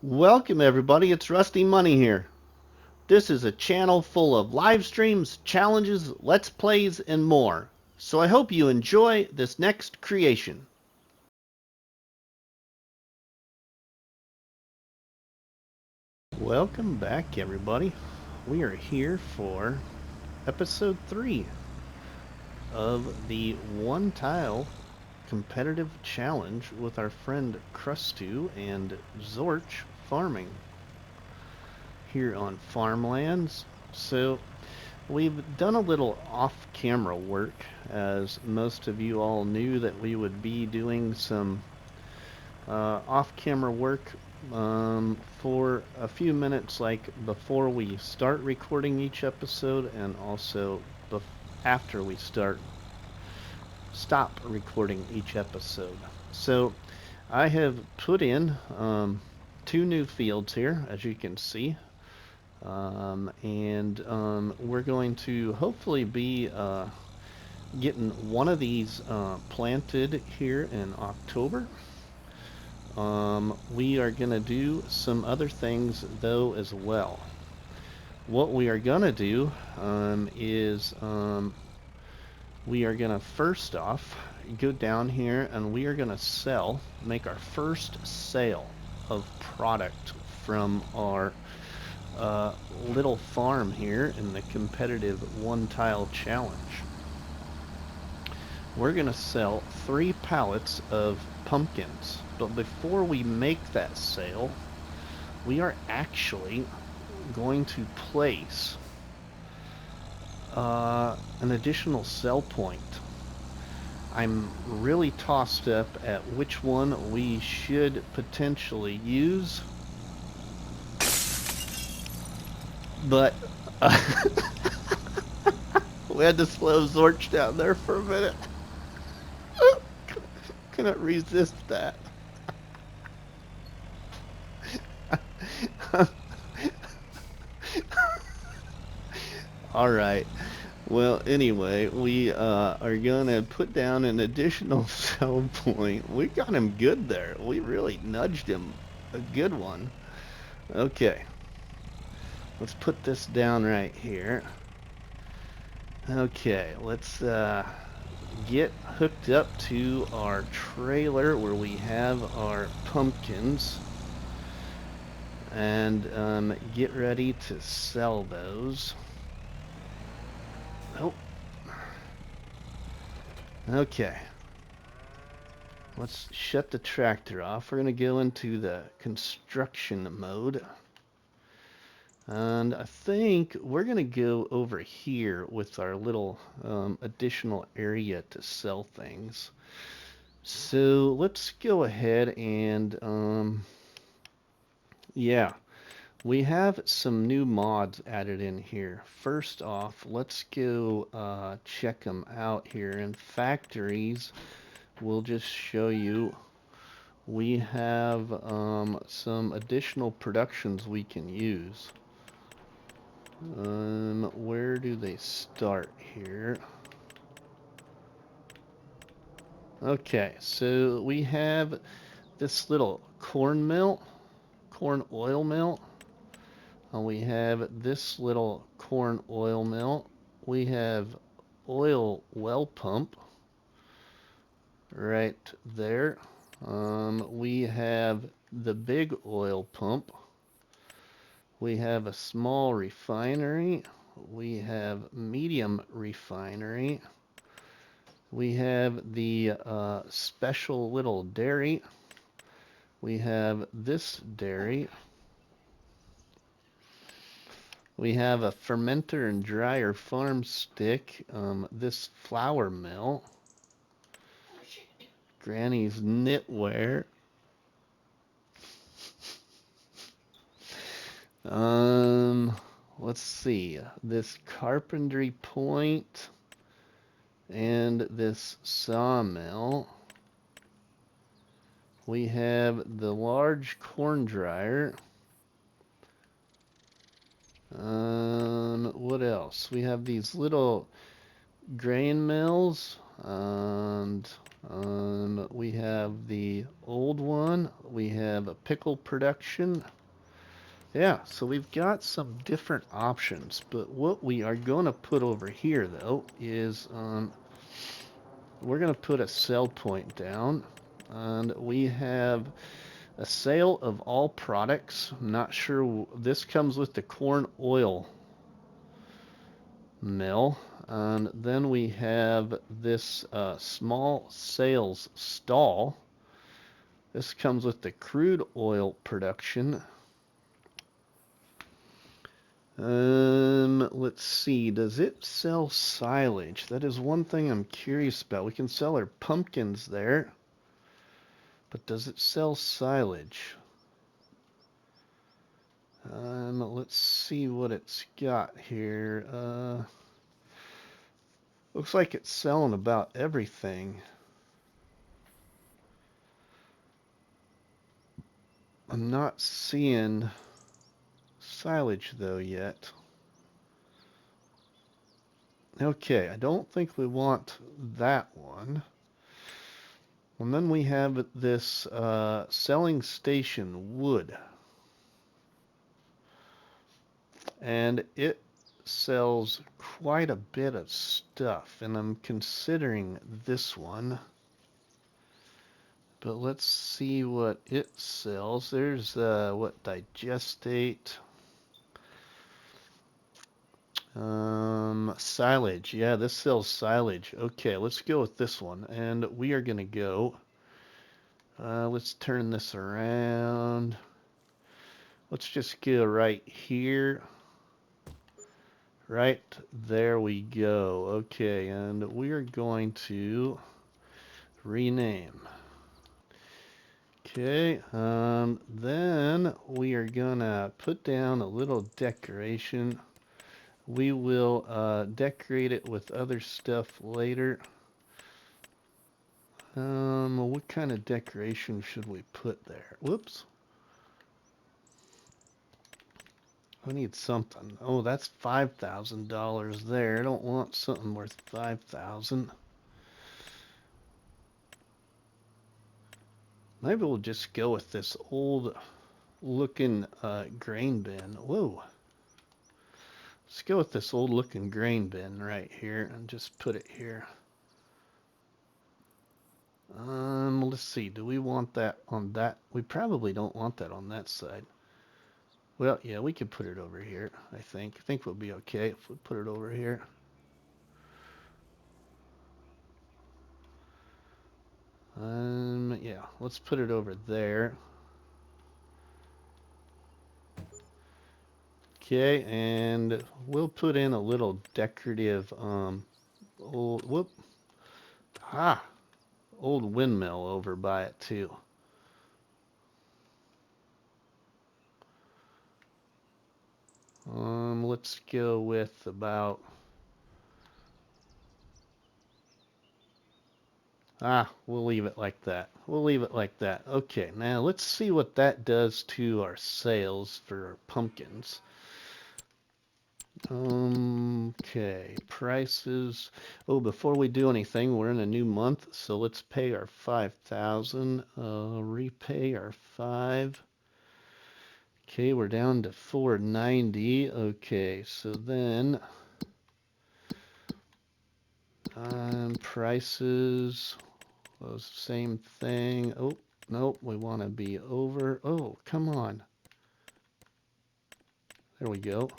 Welcome everybody, it's RustyMoney here. This is a channel full of live streams, challenges, let's plays, and more. So I hope you enjoy this next creation. Welcome back everybody. We are here for episode 3 of the one tile competitive challenge with our friend Krustu and Zorch Farming here on Farmlands. So we've done a little off-camera work, as most of you all knew that we would be doing some off-camera work for a few minutes, like before we start recording each episode, and also after we stop recording each episode. So I have put in 2 new fields here, as you can see. We're going to hopefully be getting one of these planted here in October. We are going to do some other things though as well. What we are going to do is we are going to first off go down here and we are going to make our first sale of product from our little farm here in the competitive one tile challenge. We're gonna sell 3 pallets of pumpkins, but before we make that sale, we are actually going to place an additional sell point. I'm really tossed up at which one we should potentially use, but we had to slow Zorch down there for a minute. Couldn't resist that. Alright, well anyway, we are gonna put down an additional sell point. We got him good there. We really nudged him a good one. Okay, let's put this down right here. Okay, let's get hooked up to our trailer where we have our pumpkins and get ready to sell those. Oh. Okay. Let's shut the tractor off. We're going to go into the construction mode. And I think we're going to go over here with our little additional area to sell things. So let's go ahead and, yeah, we have some new mods added in here. First off, let's go check them out here. In factories, we'll just show you we have some additional productions we can use. Where do they start here? Okay, so we have this little corn oil mill. We have this little corn oil mill. We have oil well pump right there. We have the big oil pump. We have a small refinery. We have medium refinery. We have the special little dairy. We have this dairy. We have a fermenter and dryer farm stick. This flour mill. Granny's knitwear. Let's see. This carpentry point and this sawmill. We have the large corn dryer. What else? We have these little grain mills, and We have the old one. We have a pickle production. Yeah, so we've got some different options, but what we are going to put over here, though, is we're going to put a sell point down, and we have a sale of all products. I'm not sure. This comes with the corn oil mill. And then we have this small sales stall. This comes with the crude oil production. Let's see. Does it sell silage? That is one thing I'm curious about. We can sell our pumpkins there, but does it sell silage? Let's see what it's got here. Looks like it's selling about everything. I'm not seeing silage though yet. Okay, I don't think we want that one. And then we have this selling station wood. And it sells quite a bit of stuff, and I'm considering this one. But let's see what it sells. There's what, digestate. Silage. Yeah, this sells silage. Okay, let's go with this one. And we are going to go. Let's turn this around. Let's just go right here. Right there we go. Okay, and we are going to rename. Okay, then we are gonna put down a little decoration. We will decorate it with other stuff later. What kind of decoration should we put there? Whoops. I need something. Oh, that's $5,000 there. I don't want something worth $5,000. Maybe we'll just go with this old looking grain bin. Whoa. Let's go with this old looking grain bin right here and just put it here. Let's see. Do we want that on that? We probably don't want that on that side. Well, yeah, we could put it over here, I think. I think we'll be okay if we put it over here. Yeah, let's put it over there. Okay, and we'll put in a little decorative, old windmill over by it too. Let's go with about, we'll leave it like that. We'll leave it like that. Okay, now let's see what that does to our sales for our pumpkins. Okay, prices. Oh, before we do anything, we're in a new month, so let's pay our 5,000. Repay our 5. Okay, we're down to 490. Okay, so then prices, well, same thing. Oh, nope, we want to be over. Oh, come on. There we go.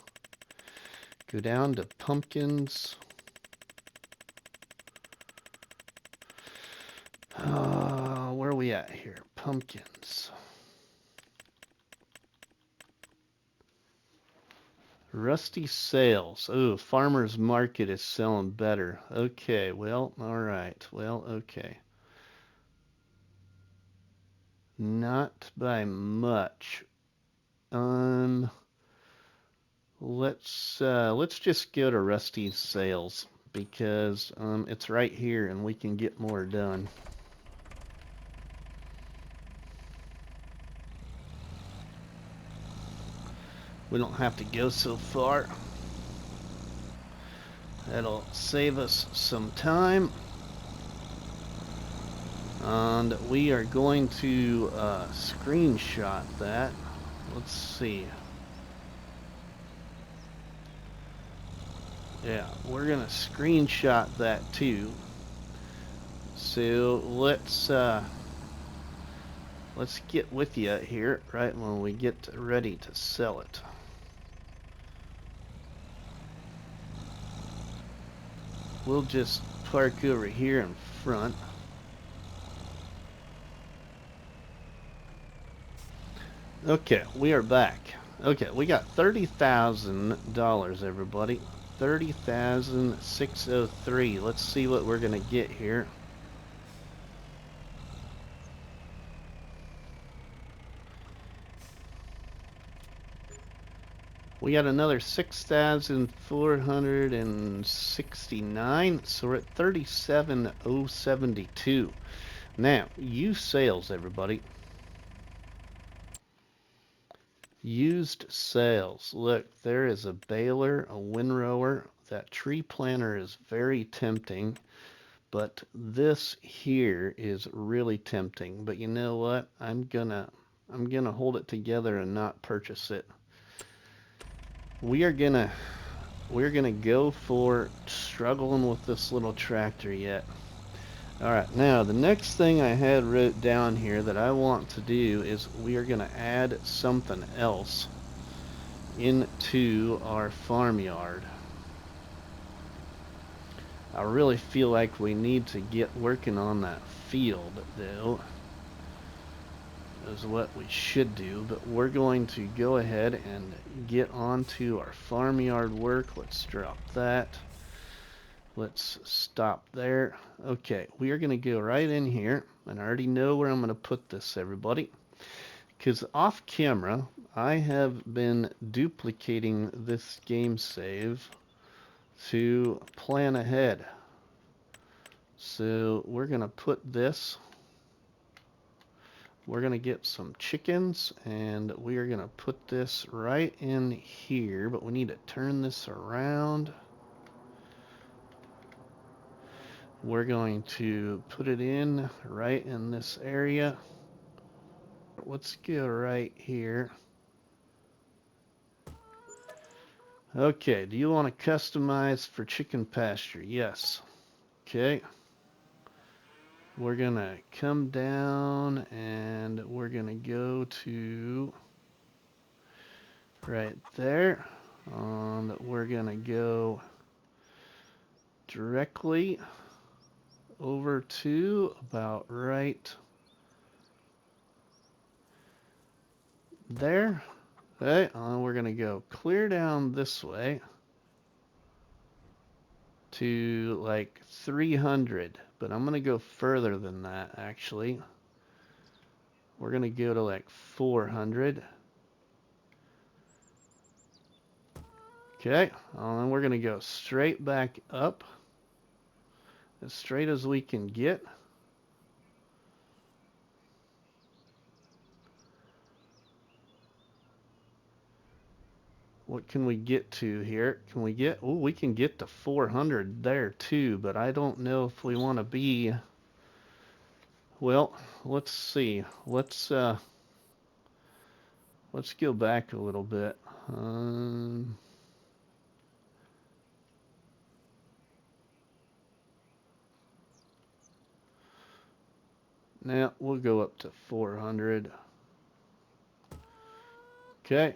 Go down to pumpkins. Where are we at here? Pumpkins. Rusty sales. Oh, farmer's market is selling better. Okay, well, all right. Well, okay. Not by much. Let's just go to Rusty sales because it's right here and we can get more done. We don't have to go so far. That'll save us some time. And we are going to screenshot that. Let's see. Yeah, we're gonna screenshot that too. So let's get with you here right when we get ready to sell it. We'll just park over here in front. Okay, we are back. Okay, we got $30,000, everybody. 30,603. Let's see what we're gonna get here. We got another 6,469, so we're at 37,072. Now, used sales, everybody. Used sales. Look, there is a baler, a windrower. That tree planter is very tempting, but this here is really tempting. But you know what? I'm gonna hold it together and not purchase it. We're gonna go for struggling with this little tractor yet. Alright, now the next thing I had wrote down here that I want to do is we are gonna add something else into our farmyard. I really feel like we need to get working on that field though, is what we should do, but we're going to go ahead and get onto our farmyard work. Let's drop that. Let's stop there. Okay, we are going to go right in here, and I already know where I'm going to put this, everybody, because off camera I have been duplicating this game save to plan ahead. So we're going to put this, we're going to get some chickens, and we are going to put this right in here, but we need to turn this around. We're going to put it in right in this area. Let's go right here. Okay, do you want to customize for chicken pasture? Yes. Okay. We're going to come down and we're going to go to right there. And we're going to go directly over to about right there. Okay, we're going to go clear down this way to like 300, but I'm going to go further than that actually. We're going to go to like 400. Okay, and we're going to go straight back up, as straight as we can get. What can we get to here? Can we get, oh, we can get to 400 there too, but I don't know if we want to be, well, let's see. Let's go back a little bit. Now we'll go up to 400. Okay.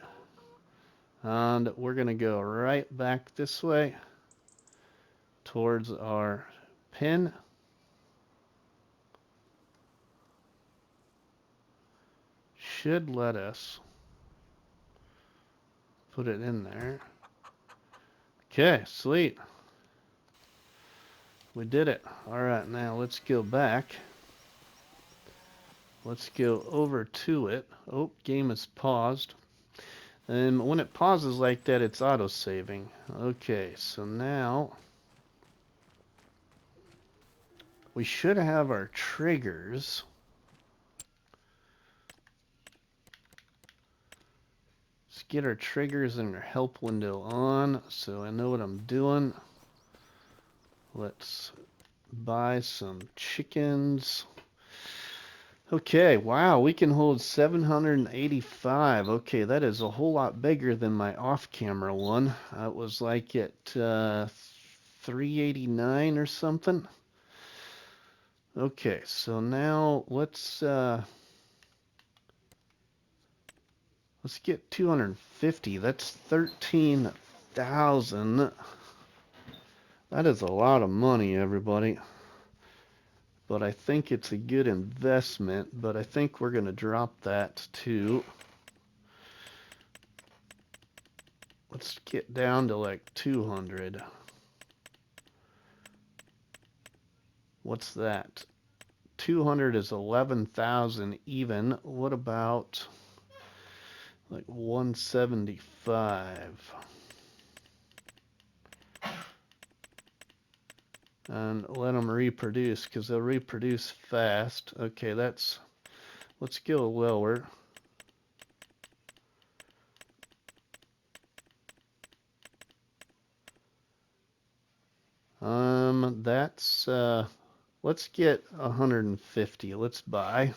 And we're going to go right back this way towards our pen. Should let us put it in there. Okay, sweet. We did it. All right, now let's go back. Let's go over to it. Oh, game is paused. And when it pauses like that, it's auto-saving. Okay, so now we should have our triggers. Let's get our triggers and our help window on so I know what I'm doing. Let's buy some chickens. Okay, wow, we can hold 785. Okay, that is a whole lot bigger than my off-camera one. It was like at 389 or something. Okay, so now let's get 250. That's 13,000. That is a lot of money, everybody. But I think it's a good investment, but I think we're going to drop that to, let's get down to like 200. What's that? 200 is 11,000 even. What about like 175? And let them reproduce because they'll reproduce fast. Okay, let's go lower. That's let's get 150. Let's buy.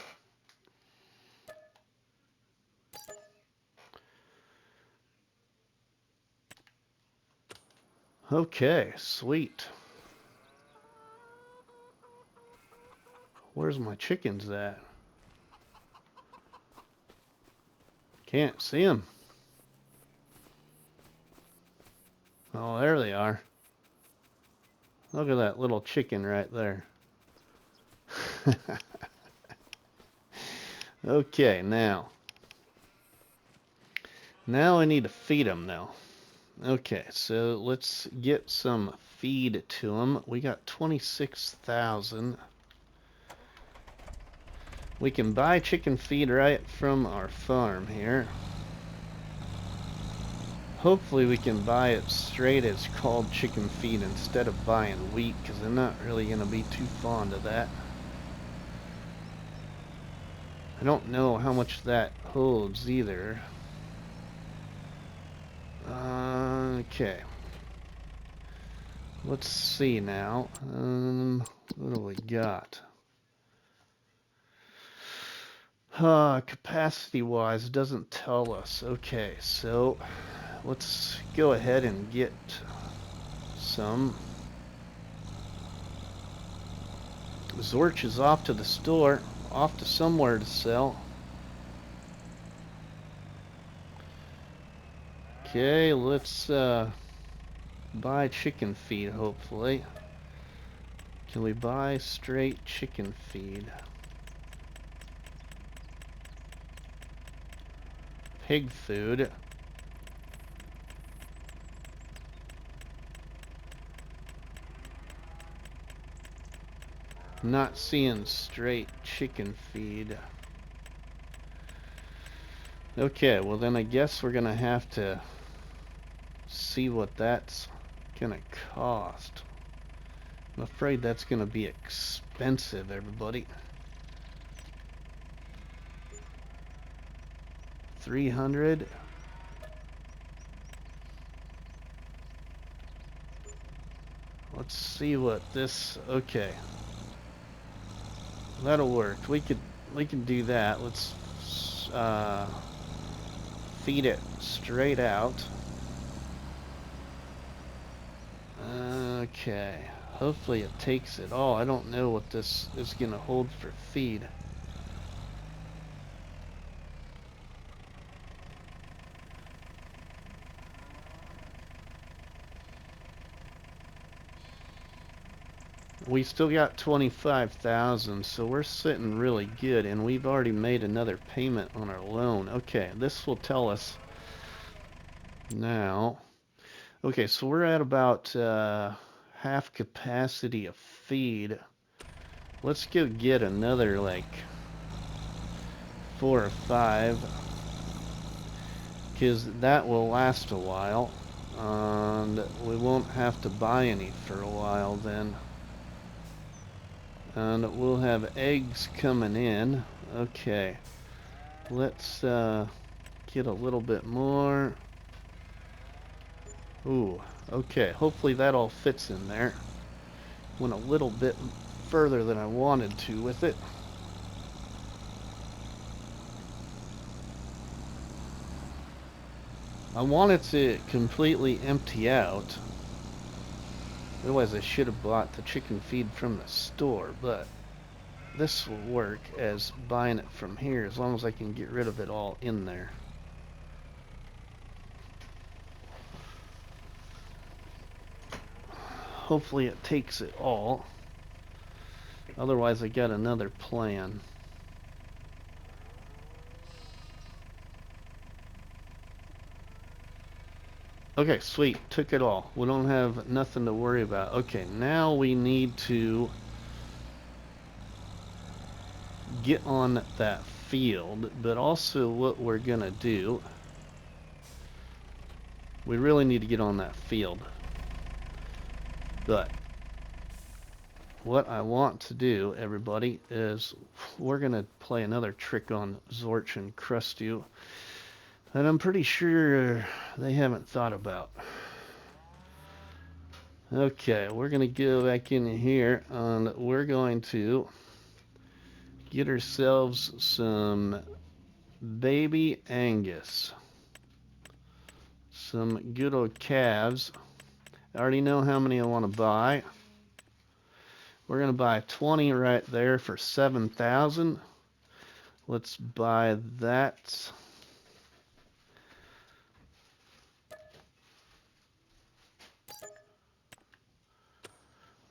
Okay, sweet. Where's my chickens at? Can't see them. Oh, there they are. Look at that little chicken right there. Okay, now I need to feed them now. Okay, so let's get some feed to them. We got 26,000. We can buy chicken feed right from our farm here. Hopefully we can buy it straight as called chicken feed instead of buying wheat, because I'm not really going to be too fond of that. I don't know how much that holds either. Okay. Let's see now. What do we got? Capacity-wise, doesn't tell us. Okay, so let's go ahead and get some. Zorch is off to the store, off to somewhere to sell. Okay, let's buy chicken feed, hopefully. Can we buy straight chicken feed? Pig food. Not seeing straight chicken feed. Okay, well then I guess we're gonna have to see what that's gonna cost. I'm afraid that's gonna be expensive, everybody. 300. Let's see what this. Okay, that'll work. We can do that. Let's feed it straight out. Okay, hopefully it takes it all. I don't know what this is gonna hold for feed. We still got 25,000, so we're sitting really good, and we've already made another payment on our loan. Okay, this will tell us now. Okay, so we're at about half capacity of feed. Let's go get another like 4 or 5, because that will last a while, and we won't have to buy any for a while then. And we'll have eggs coming in. Okay, let's get a little bit more. Ooh, okay, hopefully that all fits in there. Went a little bit further than I wanted to with it. I wanted to completely empty out. Otherwise I should have bought the chicken feed from the store, but this will work as buying it from here as long as I can get rid of it all in there. Hopefully it takes it all. Otherwise I got another plan. Okay, sweet. Took it all. We don't have nothing to worry about. Okay, now we need to get on that field, but also what we're gonna do, we really need to get on that field. But what I want to do, everybody, is we're gonna play another trick on Zorch and Crustu that I'm pretty sure they haven't thought about. Okay, we're gonna go back in here and we're going to get ourselves some baby Angus. Some good old calves. I already know how many I want to buy. We're going to buy 20 right there for 7,000. Let's buy that.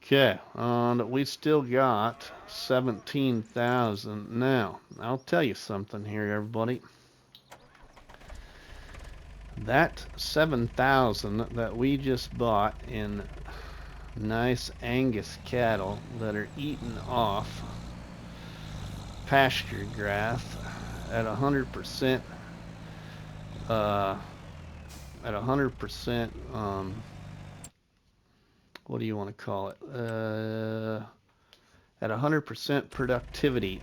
Okay, and we still got 17,000. Now, I'll tell you something here, everybody. That 7,000 that we just bought in nice Angus cattle that are eating off pasture grass at 100%, at 100%, what do you want to call it? At 100% productivity,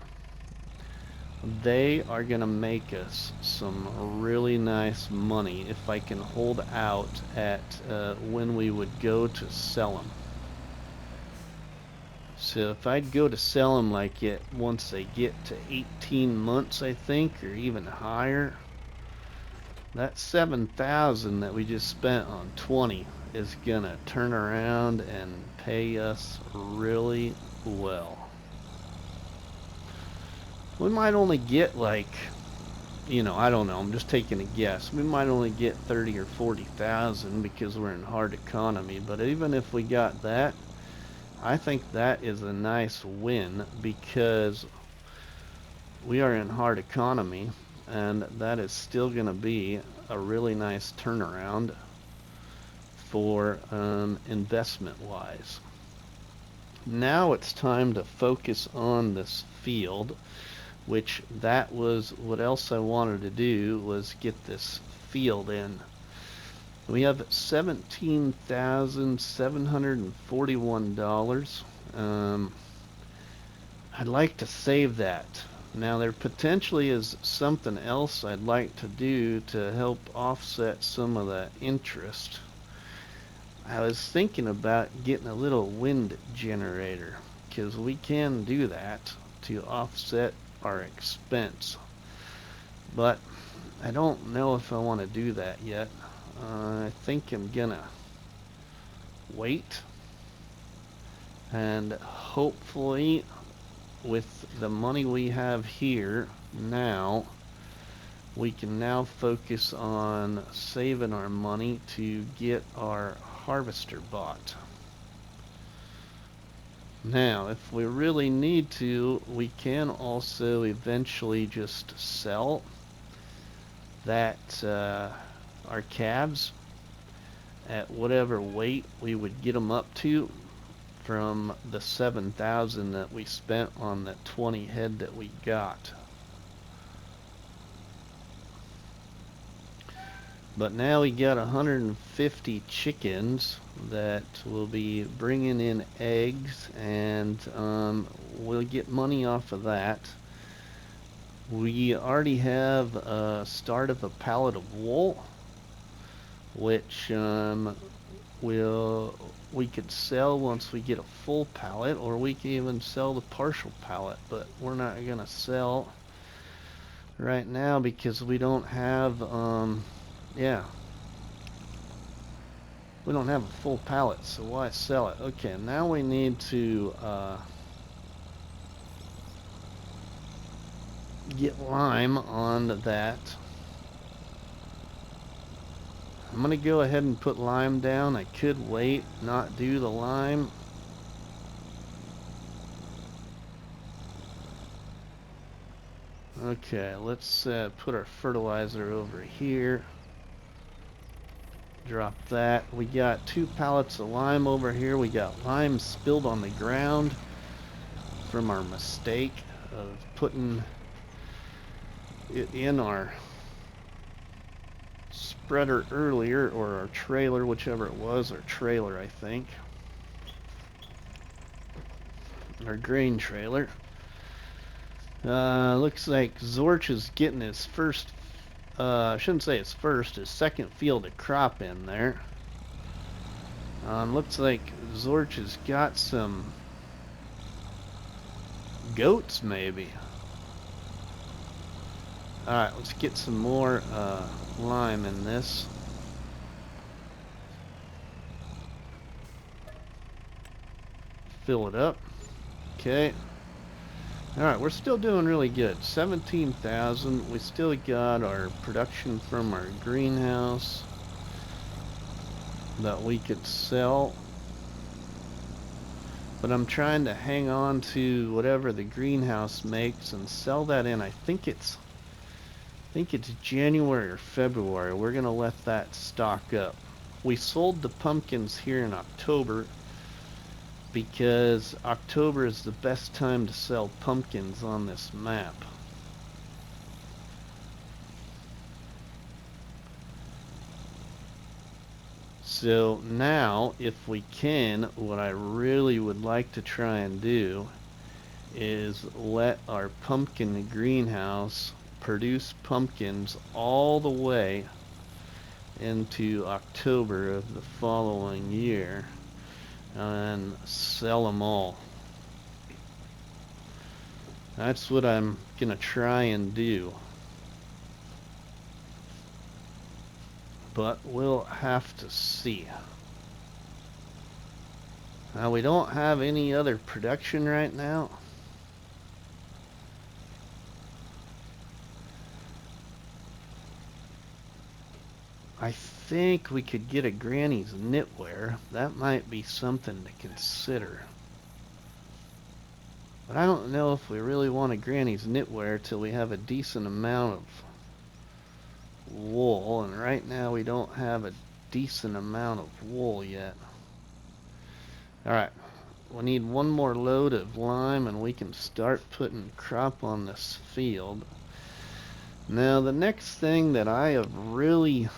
they are going to make us some really nice money if I can hold out at when we would go to sell them. So if I'd go to sell them like it once they get to 18 months, I think, or even higher, that 7,000 that we just spent on 20 is gonna turn around and pay us really well. We might only get like, you know, I don't know, I'm just taking a guess. We might only get 30 or 40,000 because we're in hard economy, but even if we got that, I think that is a nice win because we are in hard economy and that is still going to be a really nice turnaround for investment wise. Now it's time to focus on this field, which that was what else I wanted to do, was get this field in. We have $17,741. I'd like to save that. Now there potentially is something else I'd like to do to help offset some of the interest. I was thinking about getting a little wind generator because we can do that to offset our expense. But I don't know if I want to do that yet. I think I'm gonna wait and hopefully with the money we have here now, we can now focus on saving our money to get our harvester bought. Now, if we really need to, we can also eventually just sell that our calves at whatever weight we would get them up to from the 7,000 that we spent on the 20 head that we got. But now we got 150 chickens that will be bringing in eggs, and we'll get money off of that. We already have a start of a pallet of wool, which we could sell once we get a full pallet, or we can even sell the partial pallet, but we're not gonna sell right now because we don't have yeah, We don't have a full pallet, so why sell it? Okay, now we need to get lime on that. I'm gonna go ahead and put lime down. I could wait, not do the lime. Okay, let's put our fertilizer over here. Drop that. We got 2 pallets of lime over here. We got lime spilled on the ground from our mistake of putting it in our spreader earlier, or our trailer, whichever it was, our trailer, I think. Our grain trailer. Looks like Zorch is getting his first, I shouldn't say his first, his second field of crop in there. Looks like Zorch has got some goats, maybe. Alright, let's get some more lime in this. Fill it up. Okay. Alright, we're still doing really good. 17,000. We still got our production from our greenhouse that we could sell. But I'm trying to hang on to whatever the greenhouse makes and sell that in. I think it's January or February. We're gonna let that stock up. We sold the pumpkins here in October because October is the best time to sell pumpkins on this map. So now, if we can, what I really would like to try and do is let our pumpkin greenhouse produce pumpkins all the way into October of the following year and sell them all. That's what I'm gonna try and do, but we'll have to see. Now, we don't have any other production right now. I think we could get a Granny's knitwear. That might be something to consider. But I don't know if we really want a Granny's knitwear till we have a decent amount of wool, and right now we don't have a decent amount of wool yet. Alright, we need one more load of lime and we can start putting crop on this field. Now, the next thing that I have really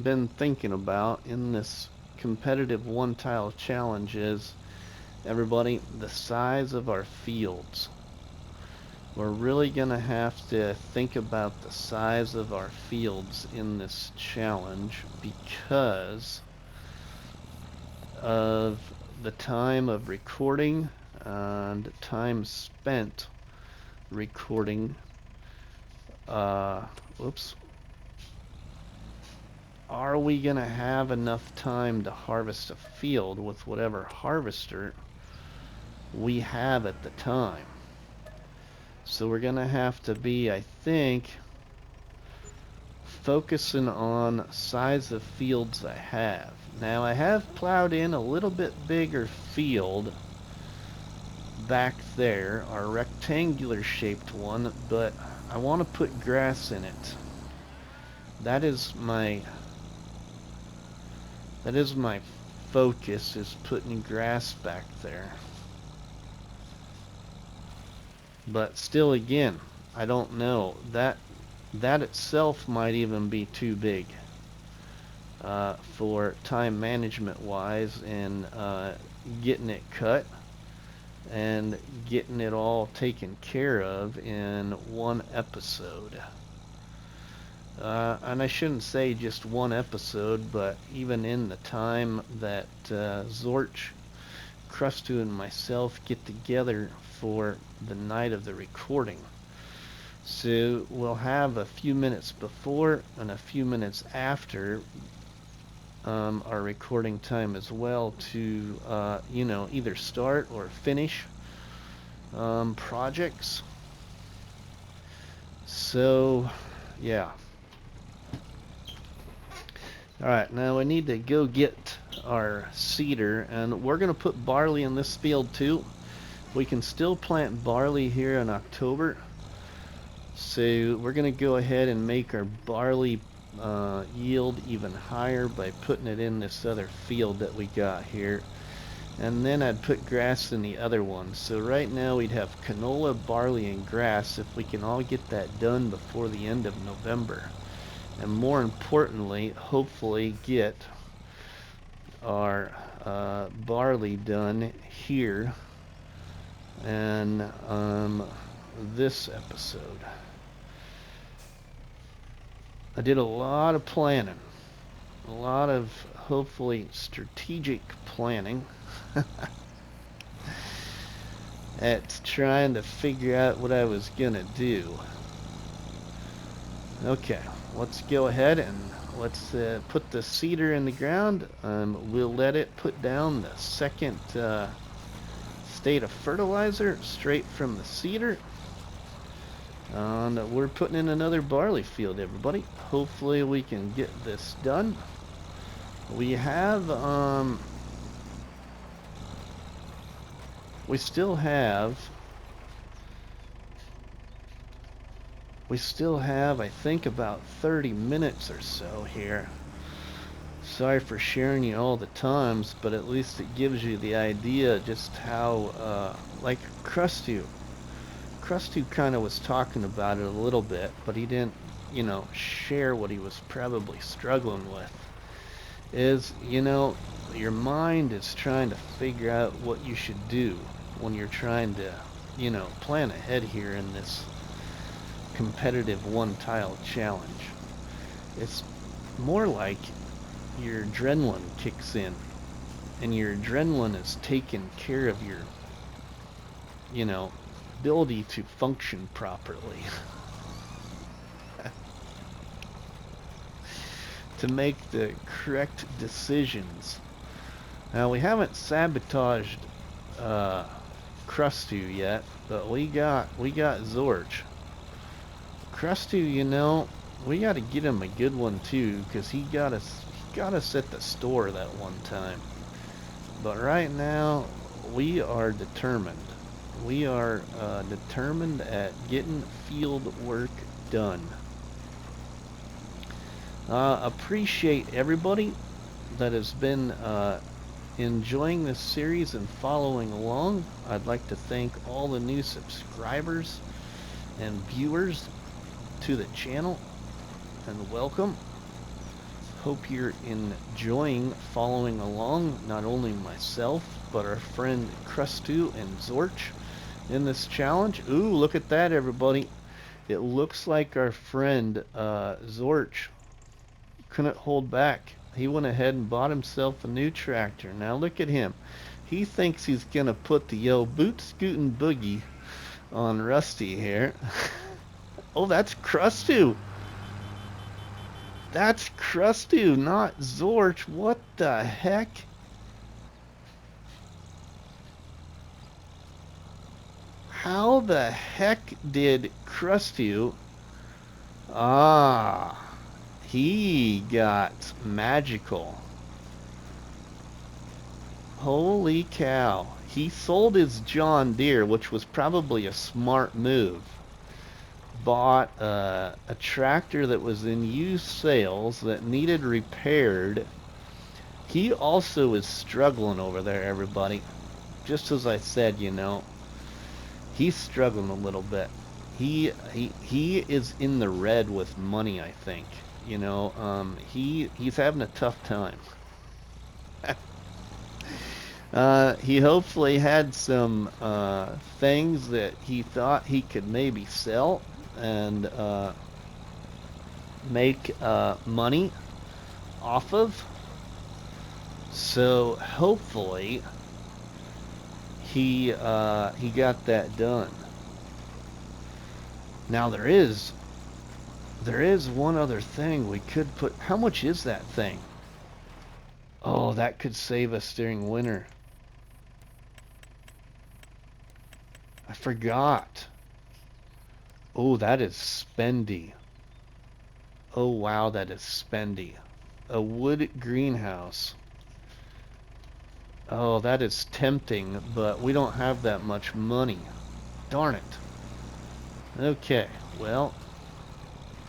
been thinking about in this competitive one tile challenge is, everybody, the size of our fields. We're really gonna have to think about the size of our fields in this challenge because of the time of recording and time spent recording. Whoops. Are we gonna have enough time to harvest a field with whatever harvester we have at the time? So we're gonna have to be, I think, focusing on size of fields I have. Now, I have plowed in a little bit bigger field back there, our rectangular shaped one, but I want to put grass in it. That is my focus, is putting grass back there. But still, again, I don't know. That itself might even be too big for time management wise, and getting it cut and getting it all taken care of in one episode. And I shouldn't say just one episode, but even in the time that Zorch, Crustu, and myself get together for the night of the recording. So we'll have a few minutes before and a few minutes after our recording time as well to, you know, either start or finish projects. So, yeah. Alright, now we need to go get our seeder, and we're going to put barley in this field too. We can still plant barley here in October. So we're going to go ahead and make our barley yield even higher by putting it in this other field that we got here. And then I'd put grass in the other one. So right now we'd have canola, barley, and grass if we can all get that done before the end of November. And more importantly, hopefully get our barley done here and this episode. I did a lot of planning, a lot of hopefully strategic planning at trying to figure out what I was gonna do. Okay, let's go ahead and let's put the seeder in the ground. We'll let it put down the second state of fertilizer straight from the seeder. And we're putting in another barley field, everybody. Hopefully we can get this done. We have, we still have, I think, about 30 minutes or so here. Sorry for sharing you all the times, but at least it gives you the idea just how, like Krusty kind of was talking about it a little bit, but he didn't, you know, share what he was probably struggling with. Is, you know, your mind is trying to figure out what you should do when you're trying to, you know, plan ahead here in this competitive one-tile challenge. It's more like your adrenaline kicks in, and your adrenaline is taking care of your, you know, ability to function properly. To make the correct decisions. Now we haven't sabotaged Krusty yet, but we got Zorch. Krusty, you know, we got to get him a good one too, because he got us at the store that one time. But right now we are determined. We are determined at getting field work done. Appreciate everybody that has been enjoying this series and following along. I'd like to thank all the new subscribers and viewers to the channel, and welcome. Hope you're enjoying following along, not only myself, but our friend Krusty and Zorch in this challenge. Ooh, look at that, everybody. It looks like our friend Zorch couldn't hold back. He went ahead and bought himself a new tractor. Now look at him. He thinks he's gonna put the boot scootin' boogie on Rusty here. Oh, that's Krusty. That's Krusty, not Zorch. What the heck? How the heck did Krusty... Ah, he got magical. Holy cow. He sold his John Deere, which was probably a smart move. Bought a tractor that was in used sales that needed repaired. He also is struggling over there, everybody. Just as I said, you know, he's struggling a little bit. He is in the red with money, I think. You know, he's having a tough time. He hopefully had some things that he thought he could maybe sell and make money off of. So hopefully he got that done. Now there is one other thing we could put. How much is that thing? Oh, that could save us during winter. I forgot. Oh, that is spendy. Oh, wow, that is spendy. A wood greenhouse. Oh, that is tempting, but we don't have that much money. Darn it. Okay, well,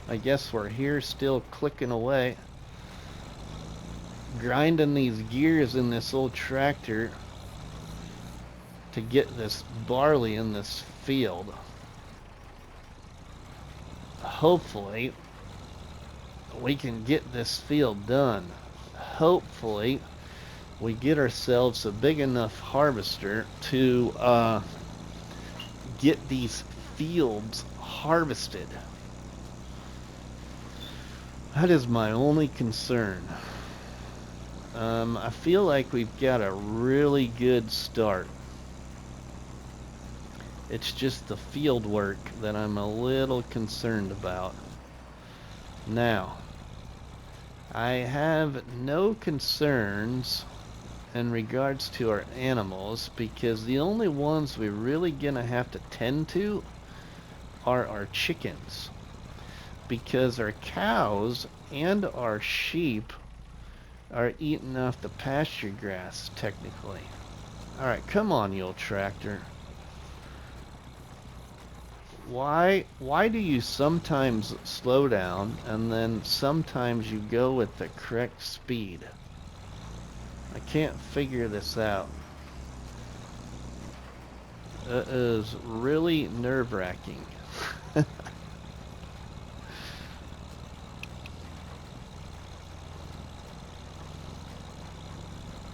I guess we're here still clicking away. Grinding these gears in this old tractor to get this barley in this field. Hopefully, we can get this field done. Hopefully, we get ourselves a big enough harvester to get these fields harvested. That is my only concern. I feel like we've got a really good start. It's just the field work that I'm a little concerned about. Now, I have no concerns in regards to our animals, because the only ones we're really gonna have to tend to are our chickens, because our cows and our sheep are eating off the pasture grass technically. Alright, come on, you old tractor. Why do you sometimes slow down and then sometimes you go with the correct speed? I can't figure this out. It is really nerve-wracking.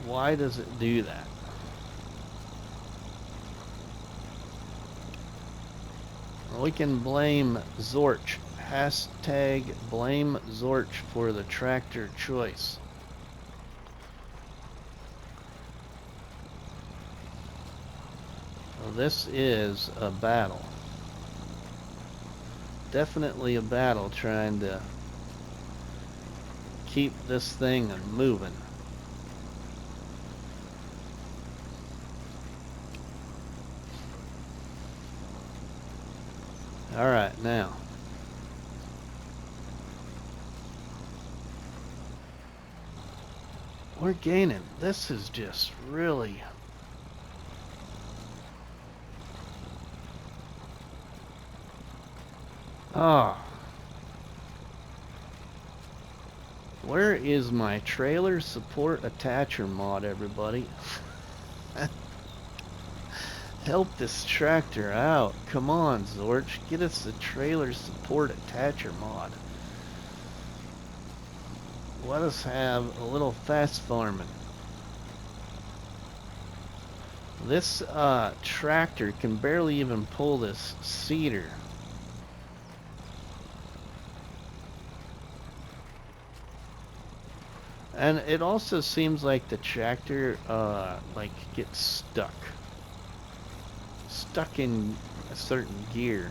Why does it do that? We can blame Zorch. Hashtag blame Zorch for the tractor choice. Well, this is a battle. Definitely a battle trying to keep this thing moving. Alright, now. We're gaining. This is just really... Ah. Where is my trailer support attacher mod, everybody? Help this tractor out. Come on, Zorch. Get us the trailer support attacher mod. Let us have a little fast farming. This tractor can barely even pull this seeder. And it also seems like the tractor like gets stuck in a certain gear.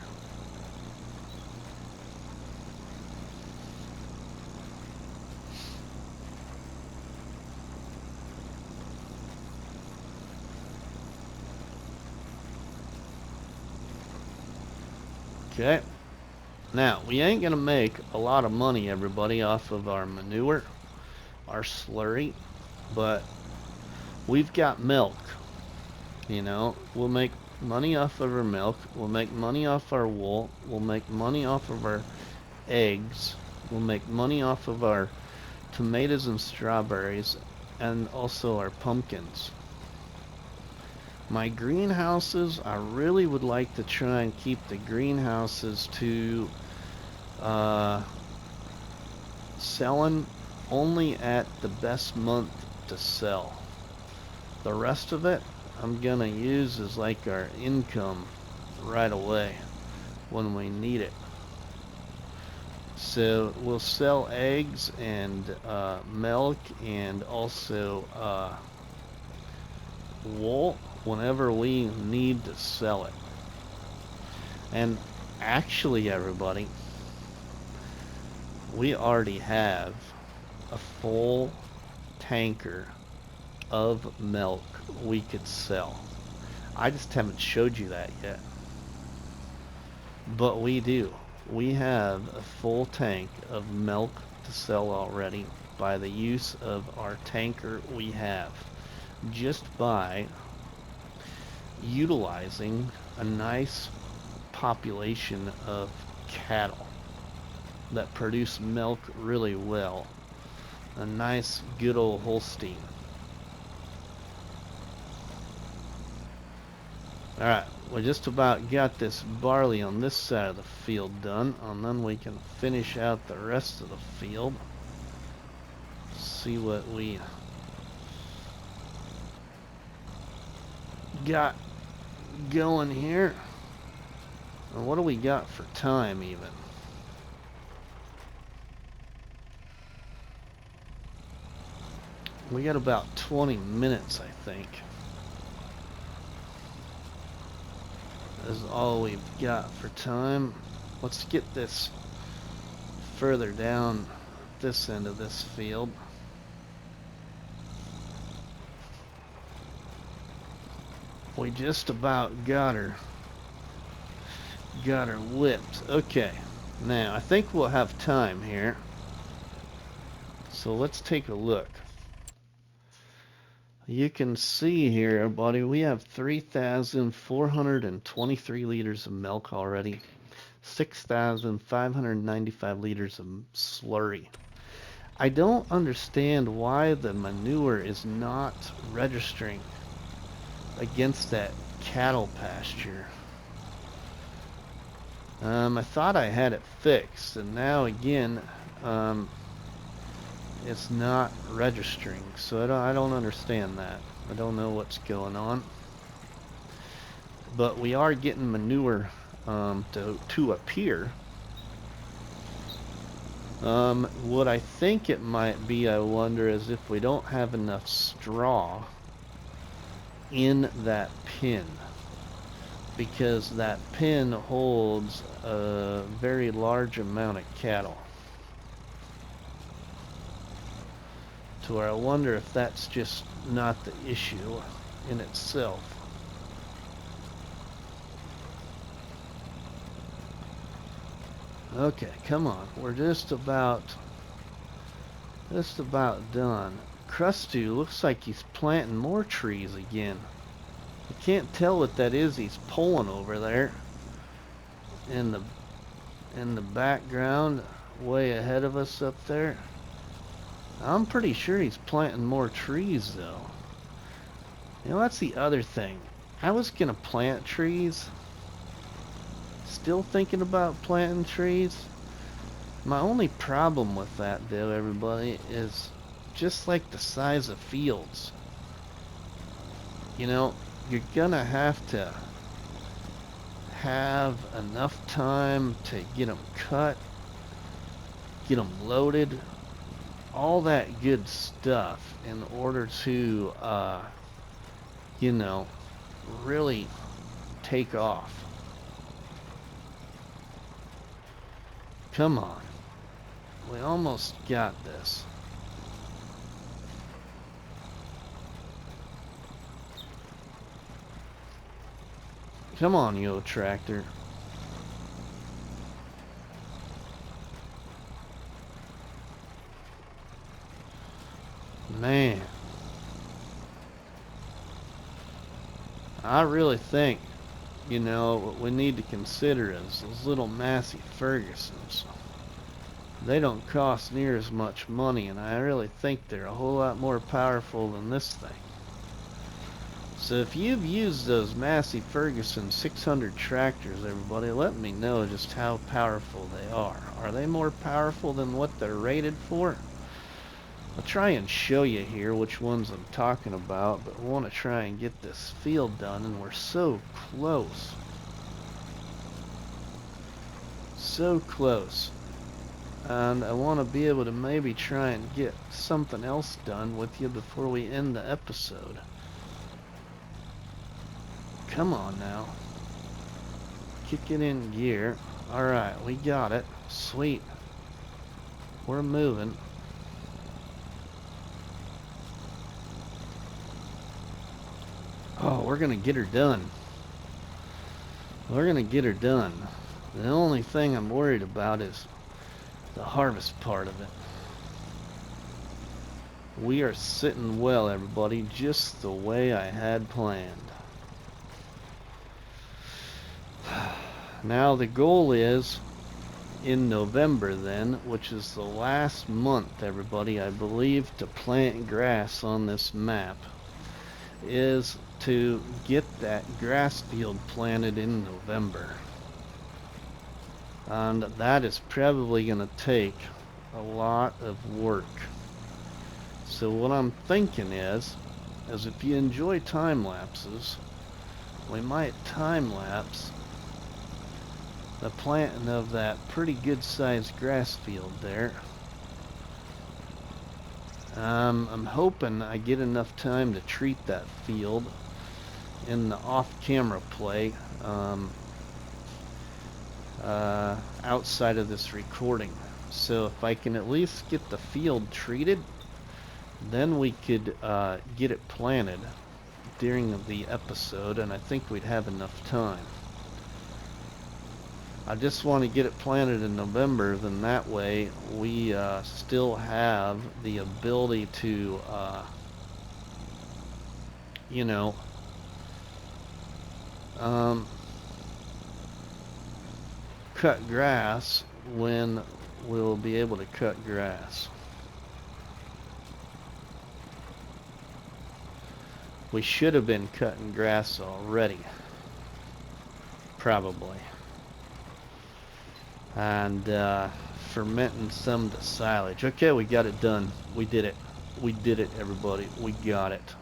Okay, now we ain't gonna make a lot of money, everybody, off of our manure, our slurry, but we've got milk. You know, we'll make money off of our milk, we'll make money off our wool, we'll make money off of our eggs, we'll make money off of our tomatoes and strawberries, and also our pumpkins. My greenhouses, I really would like to try and keep the greenhouses to selling only at the best month to sell. The rest of it I'm gonna use as like our income right away when we need it. So we'll sell eggs and milk and also wool whenever we need to sell it. And actually, everybody, we already have a full tanker of milk we could sell. I just haven't showed you that yet. But we do. We have a full tank of milk to sell already by the use of our tanker we have. Just by utilizing a nice population of cattle that produce milk really well. A nice good old Holstein. Alright, we just about got this barley on this side of the field done, and then we can finish out the rest of the field. See what we got going here. And what do we got for time even? We got about 20 minutes, I think. Is all we've got for time. Let's get this further down this end of this field. We just about got her whipped. Okay, now I think we'll have time here, so let's take a look. You can see here, everybody, we have 3,423 liters of milk already, 6,595 liters of slurry. I don't understand why the manure is not registering against that cattle pasture. I thought I had it fixed, and now again, it's not registering, so I don't understand that. I don't know what's going on. But we are getting manure to appear. What I think it might be, I wonder, is if we don't have enough straw in that pen, because that pen holds a very large amount of cattle. To where I wonder if that's just not the issue in itself. Okay, come on. We're just about done. Krusty looks like he's planting more trees again. I can't tell what that is he's pulling over there in the background, way ahead of us up there. I'm pretty sure he's planting more trees though. You know, that's the other thing. I was gonna plant trees. Still thinking about planting trees. My only problem with that though, everybody, is just like the size of fields. You know, you're gonna have to have enough time to get them cut, get them loaded, all that good stuff in order to, you know, really take off. Come on. We almost got this. Come on, you old tractor. Man. I really think, you know, what we need to consider is those little Massey Fergusons. They don't cost near as much money, and I really think they're a whole lot more powerful than this thing. So if you've used those Massey Ferguson 600 tractors, everybody, let me know just how powerful they are. Are they more powerful than what they're rated for? I'll try and show you here which ones I'm talking about, but I want to try and get this field done, and we're so close. So close. And I want to be able to maybe try and get something else done with you before we end the episode. Come on now. Kick it in gear. Alright, we got it. Sweet. We're moving. Oh, we're gonna get her done. We're gonna get her done. The only thing I'm worried about is the harvest part of it. We are sitting well, everybody, just the way I had planned. Now the goal is in November then, which is the last month, everybody, I believe, to plant grass on this map, is to get that grass field planted in November. And that is probably going to take a lot of work. So what I'm thinking is if you enjoy time lapses, we might time lapse the planting of that pretty good sized grass field there. I'm hoping I get enough time to treat that field in the off-camera play outside of this recording. So if I can at least get the field treated, then we could get it planted during the episode, and I think we'd have enough time. I just want to get it planted in November, then that way we still have the ability to, you know, cut grass when we'll be able to cut grass. We should have been cutting grass already, probably. And fermenting some of the silage. Okay, we got it done. We did it. We did it, everybody. We got it.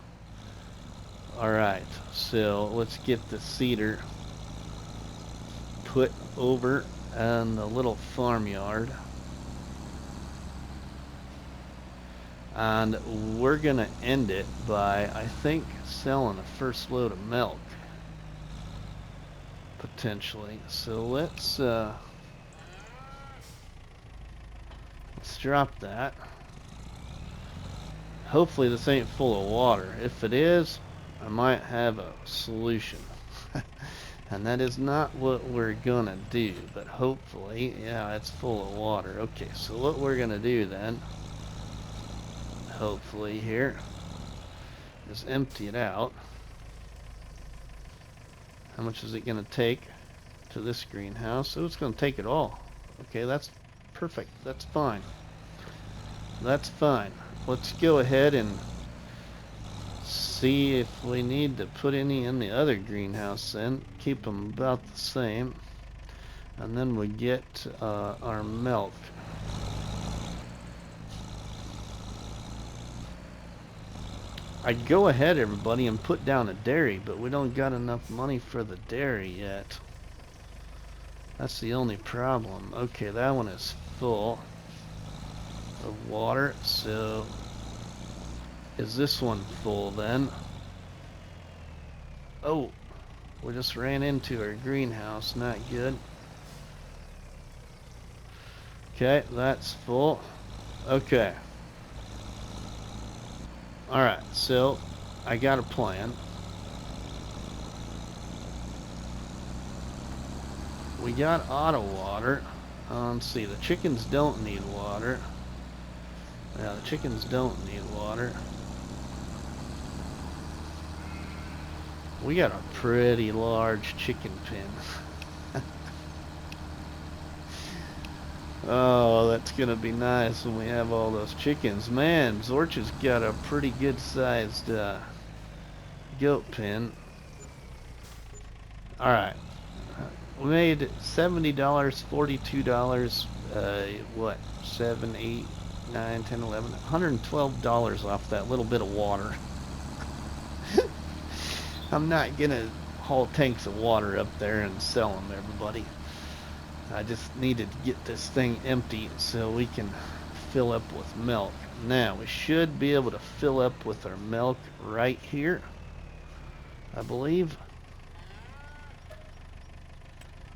Alright, so let's get the cedar put over in the little farmyard. And we're going to end it by, I think, selling the first load of milk. Potentially. So let's drop that. Hopefully this ain't full of water. If it is, I might have a solution. And that is not what we're gonna do, but hopefully, yeah, it's full of water. Okay, so what we're gonna do then, hopefully here, is empty it out. How much is it gonna take to this greenhouse? Oh, it's gonna take it all. Okay, that's perfect. That's fine. That's fine. Let's go ahead and see if we need to put any in the other greenhouse then. Keep them about the same. And then we get our milk. I'd go ahead, everybody, and put down a dairy, but we don't got enough money for the dairy yet. That's the only problem. Okay, that one is full of water, so is this one full then? Oh, we just ran into our greenhouse, not good. Okay, that's full. Okay. Alright, so I got a plan. We got auto water. Let's see, the chickens don't need water. Yeah, the chickens don't need water. We got a pretty large chicken pen. Oh, that's gonna be nice when we have all those chickens. Man, Zorch's got a pretty good sized goat pen. Alright. We made $70, $42, what, 7, 8, 9, 10, 11, $112 off that little bit of water. I'm not gonna haul tanks of water up there and sell them, everybody. I just needed to get this thing empty so we can fill up with milk. Now, we should be able to fill up with our milk right here, I believe.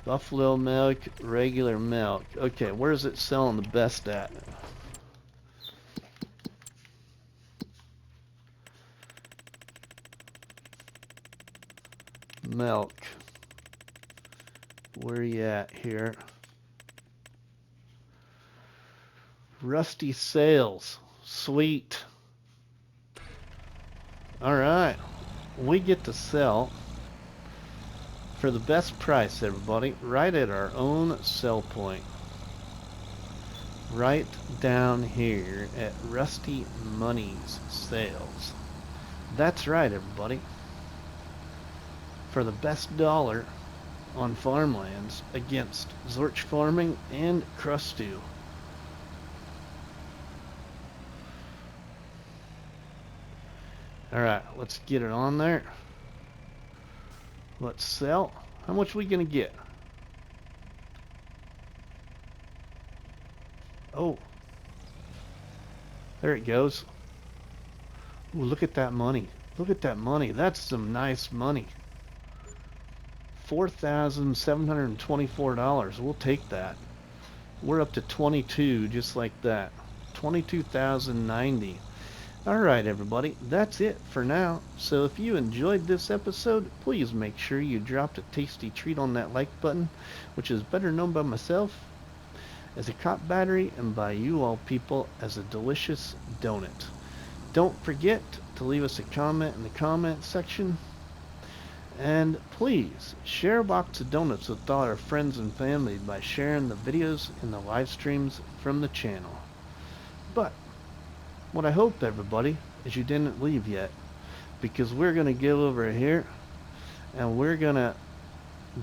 Buffalo milk, regular milk. Okay, where's it selling the best at? milk. Where you at here? Rusty sales. Sweet. Alright. We get to sell for the best price, everybody, right at our own sell point. Right down here at RustyMoney's sales. That's right, everybody. For the best dollar on Farmlands against Zorch Farming and Crustu. Alright, let's get it on there. Let's sell. How much are we gonna get? Oh. There it goes. Ooh, look at that money. Look at that money. That's some nice money. $4,724. We'll take that. We're up to 22 just like that. 22,090. Alright, everybody, that's it for now. So if you enjoyed this episode, please make sure you dropped a tasty treat on that like button, which is better known by myself as a cop battery and by you all people as a delicious donut. Don't forget to leave us a comment in the comment section. And please share a box of donuts with all our friends and family by sharing the videos and the live streams from the channel. But what I hope, everybody, is you didn't leave yet, because we're going to go over here and we're going to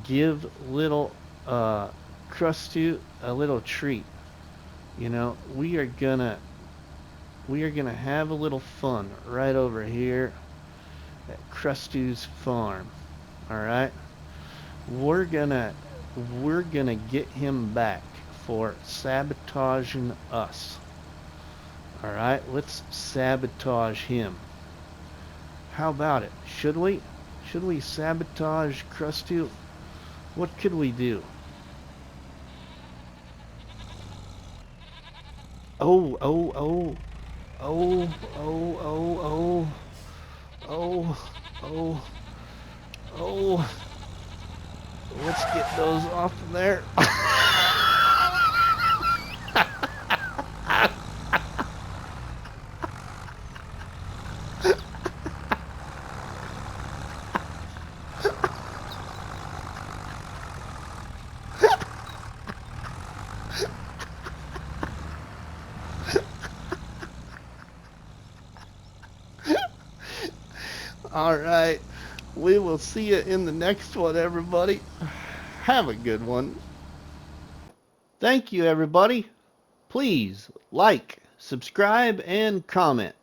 give little Crustu a little treat. You know, we are going to have a little fun right over here at Crustu's farm. All right? We're going to get him back for sabotaging us. Alright, let's sabotage him. How about it? Should we? Should we sabotage Crustu? What could we do? Oh, oh, oh. Oh, oh, oh, oh. Oh, oh, oh. Let's get those off of there. Alright, we will see you in the next one, everybody. Have a good one. Thank you, everybody. Please like, subscribe, and comment.